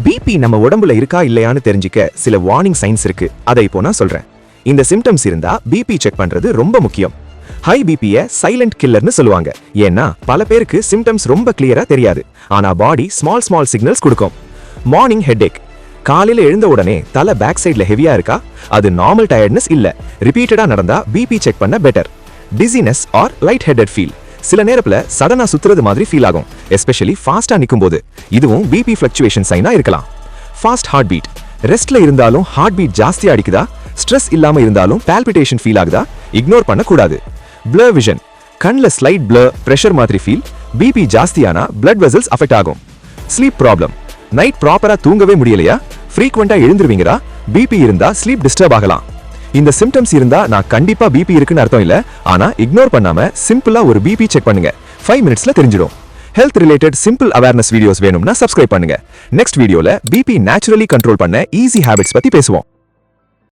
BP நம்ம உடம்புல இருக்கா இல்லையான்னு தெரிஞ்சுக்க சில வார்னிங் சைன்ஸ் இருக்கு. அதை இப்போ நான் சொல்றேன். இந்த சிம்டம்ஸ் இருந்தா பிபி செக் பண்றது ரொம்ப முக்கியம். ஹை பிபிய சைலண்ட் கில்லர்னு சொல்லுவாங்க. ஏன்னா பல பேருக்கு சிம்டம்ஸ் ரொம்ப கிளியரா தெரியாது, ஆனா பாடி ஸ்மால் சிக்னல்ஸ் கொடுக்கும். மார்னிங் ஹெட்டேக், காலையில எழுந்த உடனே தலை பேக் சைட்ல ஹெவியா இருக்கா, அது நார்மல் டயர்ட்னஸ் இல்ல. ரிப்பீட்டடா நடந்தா பிபி செக் பண்ண better. Dizziness or light headed feel, சில நேரத்துல சடனா சுத்துறது மாதிரி ஃபீல் ஆகும், எஸ்பெஷலி ஃபாஸ்டா நிக்கும் போது. இதுவும் பிபி ஃபிளக்சுவேஷன் சைனா இருக்கலாம். ஃபாஸ்ட் ஹார்ட் பீட், ரெஸ்ட்ல இருந்தாலும் ஹார்ட் பீட் ஜாஸ்தியா அடிக்குதா, ஸ்ட்ரெஸ் இல்லாம இருந்தாலும் பால்பிட்டேஷன் ஃபீல் ஆகுதா, இக்னோர் பண்ண கூடாது. பிளர் விஷன், கண்ல ஸ்லைட் பிளர், பிரஷர் மாதிரி ஃபீல், பிபி ஜாஸ்தியானா பிளட் வெசல்ஸ் அஃபெக்ட் ஆகும். ஸ்லீப் ப்ராப்ளம், நைட் ப்ராப்பரா தூங்கவே முடியலையா, ஃப்ரீக்வெண்டா எழுந்துருவீங்களா, பிபி இருந்தா ஸ்லீப் டிஸ்டர்ப் ஆகலாம். இந்த சிம்டம்ஸ் இருந்தா நான் கண்டிப்பா பிபி இருக்குன்னு அர்த்தம் இல்ல, ஆனா இக்னோர் பண்ணாம சிம்பிளா ஒரு பிபி செக் பண்ணுங்க. 5 மினிட்ஸ்ல தெரிஞ்சிடும். Health related simple awareness videos வேணும்னா சப்ஸ்கிரைப் பண்ணுங்க. நெக்ஸ்ட் வீடியோல பிபி நேச்சுரலி கண்ட்ரோல் பண்ண ஈஸி ஹேபிட்ஸ் பத்தி பேசுவோம்.